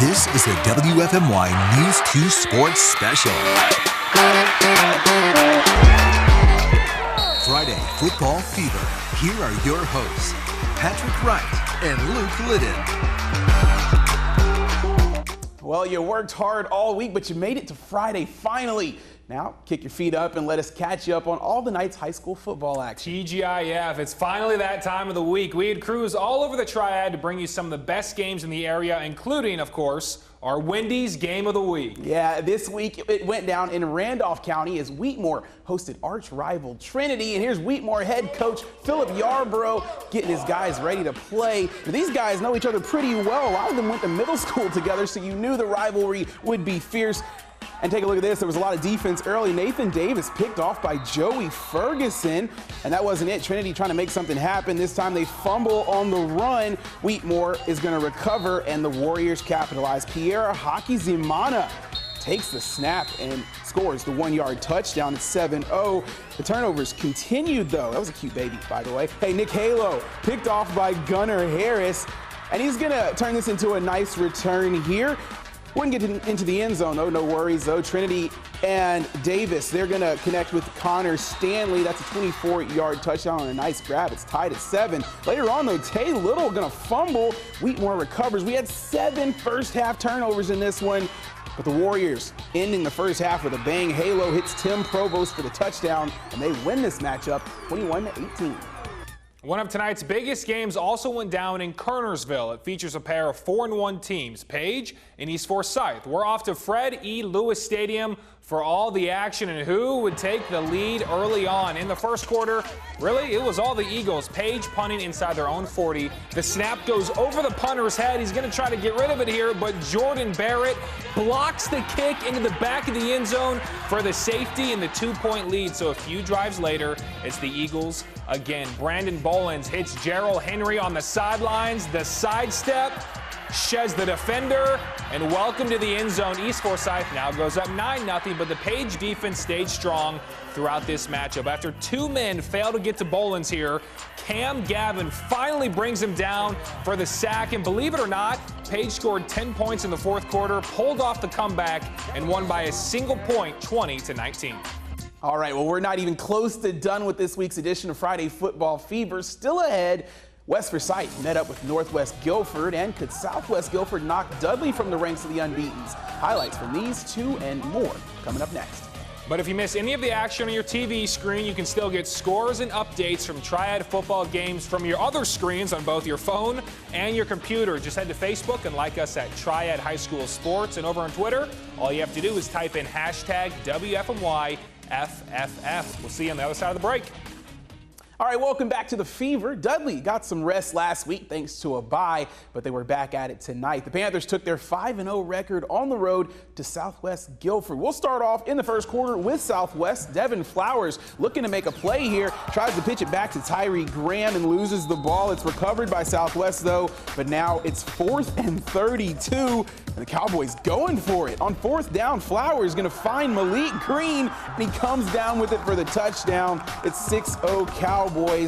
This is a WFMY News 2 Sports Special. Friday Football Fever. Here are your hosts, Patrick Wright and Luke Liddon. Well, you worked hard all week, but you made it to Friday finally. Now, kick your feet up and let us catch you up on all the night's high school football action. TGIF, it's finally that time of the week. We had crews all over the Triad to bring you some of the best games in the area, including, of course, our Wendy's Game of the Week. Yeah, this week it went down in Randolph County as WHEATMORE hosted arch rival Trinity. And here's WHEATMORE head coach Philip Yarborough getting his guys ready to play. Now, these guys know each other pretty well. A lot of them went to middle school together, so you knew the rivalry would be fierce. And take a look at this. There was a lot of defense early. Nathan Davis picked off by Joey Ferguson. And that wasn't it. Trinity trying to make something happen. This time they fumble on the run. WHEATMORE is going to recover, and the Warriors capitalize. Pierre Hakizimana takes the snap and scores the 1-yard touchdown at 7-0. The turnovers continued, though. That was a cute baby, by the way. Hey, Nick Halo picked off by Gunnar Harris. And he's going to turn this into a nice return here. Wouldn't get into the end zone, though. No worries, though. Trinity and Davis, they're going to connect with Connor Stanley. That's a 24-yard touchdown and a nice grab. It's tied at 7. Later on, though, Tay Little going to fumble. WHEATMORE recovers. We had 7 first-half turnovers in this one. But the Warriors ending the first half with a bang. Halo hits Tim Provost for the touchdown, and they win this matchup 21-18. One of tonight's biggest games also went down in Kernersville. It features a pair of 4-1 teams, Page and East Forsyth. We're off to Fred E. Lewis Stadium for all the action, and who would take the lead early on. In the first quarter, really, it was all the Eagles. Page punting inside their own 40. The snap goes over the punter's head. He's going to try to get rid of it here, but Jordan Barrett blocks the kick into the back of the end zone for the safety and the 2-point lead. So a few drives later, it's the Eagles again. Brandon Bolins hits Gerald Henry on the sidelines. The sidestep sheds the defender, and welcome to the end zone. East Forsyth now goes up 9-0, but the Page defense stayed strong throughout this matchup. After 2 men fail to get to Bolins here, Cam Gavin finally brings him down for the sack, and believe it or not, Page scored 10 points in the fourth quarter, pulled off the comeback, and won by a single point, 20-19. All right, well, we're not even close to done with this week's edition of Friday Football Fever. Still ahead, West Forsyth met up with Northwest Guilford, and could Southwest Guilford knock Dudley from the ranks of the unbeatens? Highlights from these two and more coming up next. But if you miss any of the action on your TV screen, you can still get scores and updates from Triad football games from your other screens on both your phone and your computer. Just head to Facebook and like us at Triad High School Sports. And over on Twitter, all you have to do is type in hashtag WFMYFFF. We'll see you on the other side of the break. All right, welcome back to the Fever. Dudley got some rest last week thanks to a bye, but they were back at it tonight. The Panthers took their 5-0 record on the road to Southwest Guilford. We'll start off in the first quarter with Southwest. Devin Flowers looking to make a play here, tries to pitch it back to Tyree Graham and loses the ball. It's recovered by Southwest, though, but now it's 4th and 32, and the Cowboys going for it. On 4th down, Flowers going to find Malik Green, and he comes down with it for the touchdown. It's 6-0 Cowboys.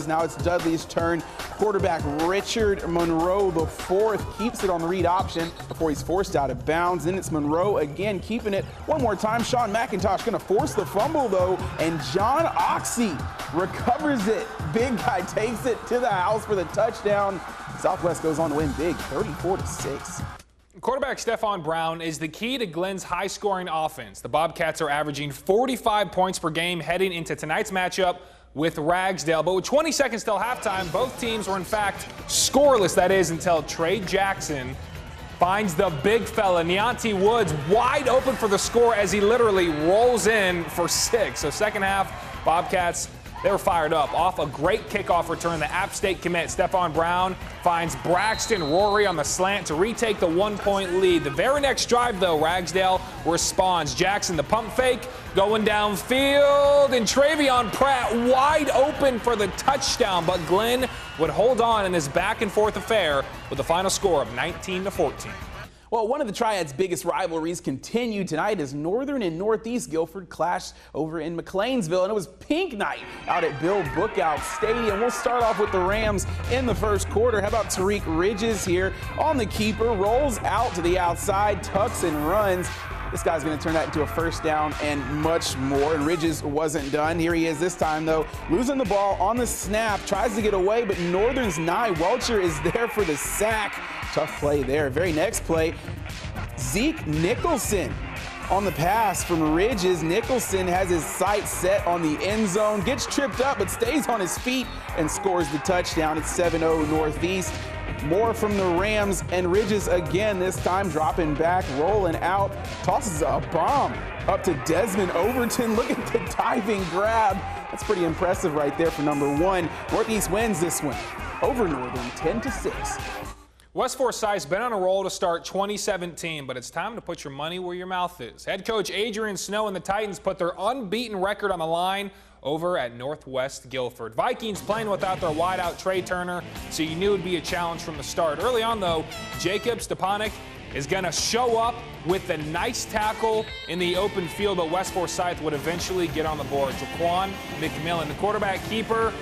Now it's Dudley's turn. Quarterback Richard Monroe, the 4th, keeps it on the read option before he's forced out of bounds. Then it's Monroe again, keeping it one more time. Sean McIntosh going to force the fumble, though, and John Oxy recovers it. Big guy takes it to the house for the touchdown. Southwest goes on to win big, 34-6. Quarterback Stephon Brown is the key to Glenn's high-scoring offense. The Bobcats are averaging 45 points per game heading into tonight's matchup with Ragsdale. But with 20 seconds till halftime, both teams were in fact scoreless. That is until Trey Jackson finds the big fella, Neonte Woods, wide open for the score as he literally rolls in for 6. So second half, Bobcats, they were fired up. Off a great kickoff return, the App State commit Stephon Brown finds Braxton Rory on the slant to retake the 1-point lead. The very next drive, though, Ragsdale responds. Jackson, the pump fake, going downfield, and Travion Pratt wide open for the touchdown, but Glenn would hold on in this back-and-forth affair with a final score of 19-14. Well, one of the Triad's biggest rivalries continued tonight as Northern and Northeast Guilford clashed over in McLeansville, and it was pink night out at Bill Bookout Stadium. We'll start off with the Rams in the first quarter. How about Tariq Ridges here on the keeper, rolls out to the outside, tucks and runs. This guy's going to turn that into a first down and much more. And Ridges wasn't done. Here he is this time, though, losing the ball on the snap, tries to get away, but Northern's Nye Welcher is there for the sack. Tough play there. Very next play, Zeke Nicholson on the pass from Ridges. Nicholson has his sights set on the end zone, gets tripped up, but stays on his feet and scores the touchdown. It's 7-0 Northeast. More from the Rams, and Ridges again, this time dropping back, rolling out, tosses a bomb up to Desmond Overton. Look at the diving grab. That's pretty impressive right there for number one. Northeast wins this one over Northern 10-6. West Forsyth's been on a roll to start 2017, but it's time to put your money where your mouth is. Head coach Adrian Snow and the Titans put their unbeaten record on the line over at Northwest Guilford. Vikings playing without their wideout Trey Turner, so you knew it would be a challenge from the start. Early on, though, Jacob Stepanek is going to show up with a nice tackle in the open field, but West Forsyth would eventually get on the board. Jaquan McMillan, the quarterback keeper,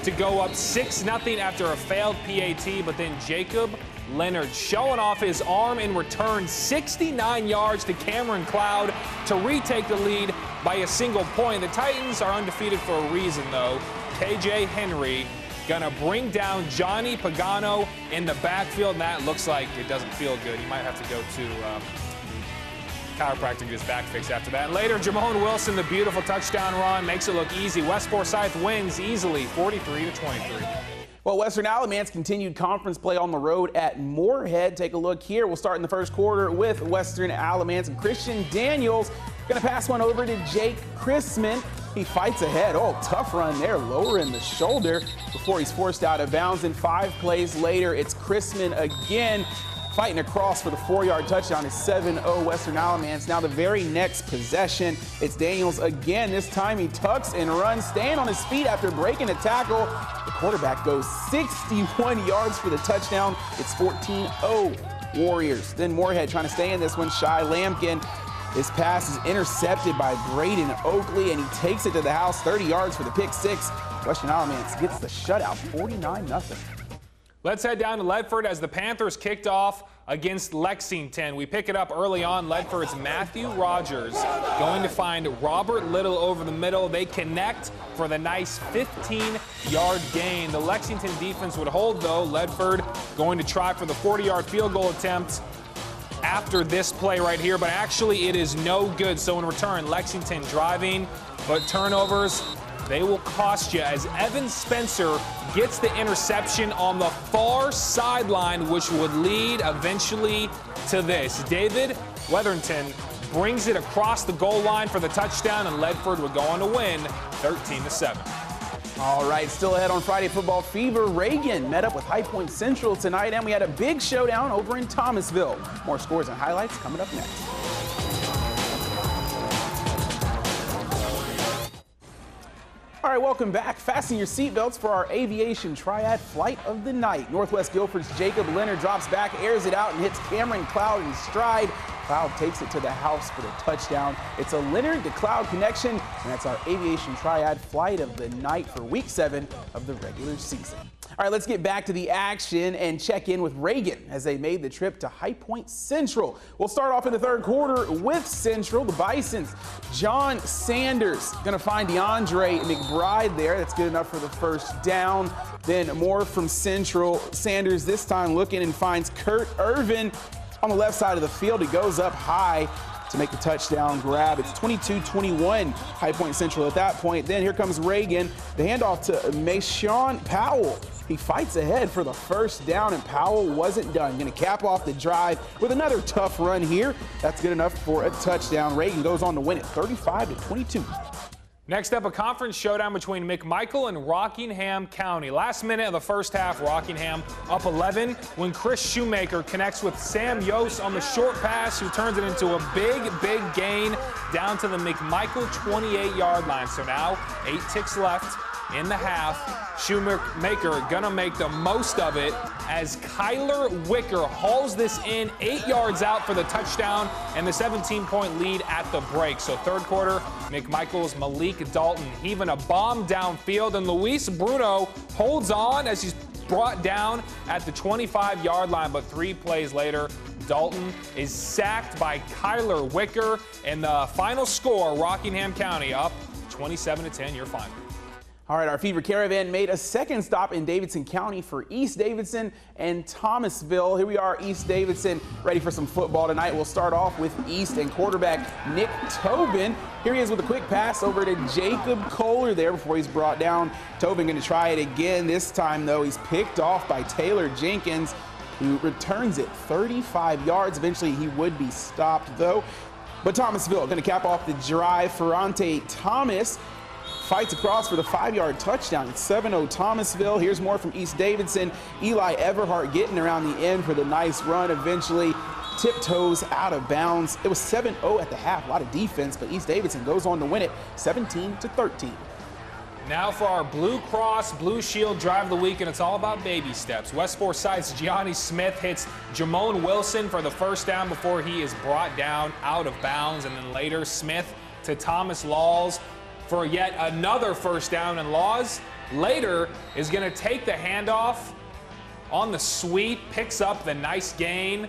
to go up 6-0 after a failed PAT, but then Jacob Leonard showing off his arm in return, 69 yards to Cameron Cloud to retake the lead by a single point. The Titans are undefeated for a reason, though. KJ Henry gonna bring down Johnny Pagano in the backfield, and that looks like it doesn't feel good. You might have to go to chiropractor to get his back fixed after that. Later, Jamone Wilson, the beautiful touchdown run, makes it look easy. West Forsyth wins easily, 43-23. Well, Western Alamance continued conference play on the road at Morehead. Take a look here. We'll start in the first quarter with Western Alamance, and Christian Daniels going to pass one over to Jake Chrisman. He fights ahead. Oh, tough run there, lowering the shoulder before he's forced out of bounds. And 5 plays later, it's Chrisman again, fighting across for the 4-yard touchdown. It's 7-0 Western Alamance. Now the very next possession, it's Daniels again. This time he tucks and runs, staying on his feet after breaking a tackle. The quarterback goes 61 yards for the touchdown. It's 14-0 Warriors. Then Morehead trying to stay in this one. Shy Lampkin. His pass is intercepted by Braden Oakley, and he takes it to the house, 30 yards for the pick six. Western Alamance gets the shutout, 49-0. Let's head down to Ledford as the Panthers kicked off against Lexington. We pick it up early on. Ledford's Matthew Rogers going to find Robert Little over the middle. They connect for the nice 15-yard gain. The Lexington defense would hold, though. Ledford going to try for the 40-yard field goal attempt after this play right here, but actually it is no good. So in return, Lexington driving, but turnovers, they will cost you as Evan Spencer gets the interception on the far sideline, which would lead eventually to this. David Weatherington brings it across the goal line for the touchdown, and Ledford would go on to win 13-7. All right, still ahead on Friday Football Fever. Reagan met up with High Point Central tonight, and we had a big showdown over in Thomasville. More scores and highlights coming up next. All right, welcome back. Fasten your seatbelts for our aviation triad flight of the night. Northwest Guilford's Jacob Leonard drops back, airs it out, and hits Cameron Cloud in stride. Cloud takes it to the house for the touchdown. It's a Leonard to Cloud connection, and that's our aviation triad flight of the night for week 7 of the regular season. All right, let's get back to the action and check in with Reagan as they made the trip to High Point Central. We'll start off in the third quarter with Central. The Bisons, John Sanders going to find DeAndre McBride there. That's good enough for the first down. Then more from Central. Sanders this time looking and finds Kurt Irvin on the left side of the field. He goes up high to make the touchdown grab. It's 22-21 High Point Central at that point. Then here comes Reagan. The handoff to Mayshawn Powell. He fights ahead for the first down, and Powell wasn't done. Going to cap off the drive with another tough run here. That's good enough for a touchdown. Reagan goes on to win it 35-22. Next up, a conference showdown between McMichael and Rockingham County. Last minute of the first half, Rockingham up 11 when Chris Shoemaker connects with Sam Yost on the short pass, who turns it into a big gain down to the McMichael 28-yard line. So now 8 ticks left in the half. Shoemaker gonna make the most of it as Kyler Wicker hauls this in 8 yards out for the touchdown and the 17-point lead at the break. So third quarter, McMichael's Malik Dalton heaving a bomb downfield, and Luis Bruno holds on as he's brought down at the 25-yard line, but 3 plays later, Dalton is sacked by Kyler Wicker, and the final score, Rockingham County up 27-10, your final. All right, our Fever Caravan made a second stop in Davidson County for East Davidson and Thomasville. Here we are, East Davidson, ready for some football tonight. We'll start off with East and quarterback Nick Tobin. Here he is with a quick pass over to Jacob Kohler there before he's brought down. Tobin going to try it again. This time, though, he's picked off by Taylor Jenkins, who returns it 35 yards. Eventually, he would be stopped, though. But Thomasville going to cap off the drive. Ferrante Thomas fights across for the 5-yard touchdown. It's 7-0 Thomasville. Here's more from East Davidson. Eli Everhart getting around the end for the nice run. Eventually tiptoes out of bounds. It was 7-0 at the half. A lot of defense, but East Davidson goes on to win it 17-13. Now for our Blue Cross Blue Shield Drive of the Week, and it's all about baby steps. West Forsyth's Gianni Smith hits Jamone Wilson for the first down before he is brought down out of bounds, and then later Smith to Thomas Laws for yet another first down, and Laws later is going to take the handoff on the sweep, picks up the nice gain,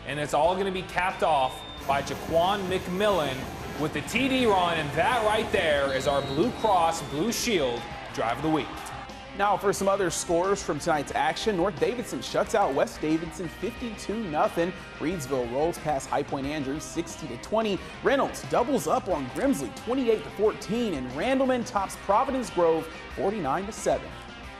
and it's all going to be capped off by Jaquan McMillan with the TD run, and that right there is our Blue Cross Blue Shield Drive of the Week. Now for some other scores from tonight's action. North Davidson shuts out West Davidson 52-0. Reedsville rolls past High Point Andrews 60-20. Reynolds doubles up on Grimsley 28-14, and Randleman tops Providence Grove 49-7.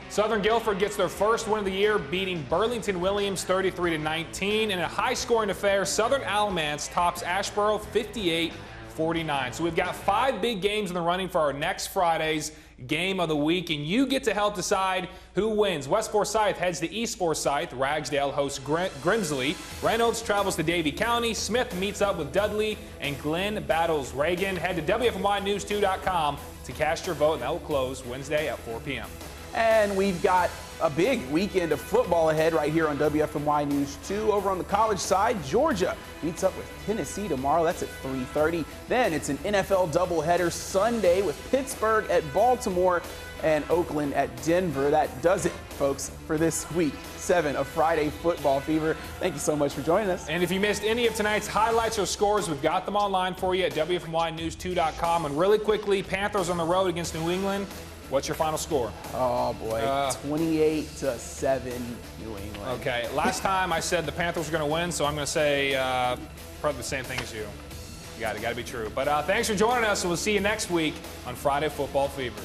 Southern Guilford gets their first win of the year, beating Burlington Williams 33-19. In a high-scoring affair, Southern Alamance tops Ashboro 58-49. So we've got 5 big games in the running for our next Friday's game of the week, and you get to help decide who wins. West Forsyth heads to East Forsyth. Ragsdale hosts Grimsley. Reynolds travels to Davie County. Smith meets up with Dudley, and Glenn battles Reagan. Head to WFMYnews2.com to cast your vote, and that will close Wednesday at 4 p.m. And we've got a big weekend of football ahead right here on WFMY News 2. Over on the college side, Georgia meets up with Tennessee tomorrow. That's at 3:30. Then it's an NFL doubleheader Sunday with Pittsburgh at Baltimore and Oakland at Denver. That does it, folks, for this week 7 of Friday Football Fever. Thank you so much for joining us. And if you missed any of tonight's highlights or scores, we've got them online for you at WFMYnews2.com. And really quickly, Panthers on the road against New England. What's your final score? Oh, boy. 28-7 New England. Okay. Last time I said the Panthers were going to win, so I'm going to say probably the same thing as you. You got to be true. But thanks for joining us, and we'll see you next week on Friday Football Fever.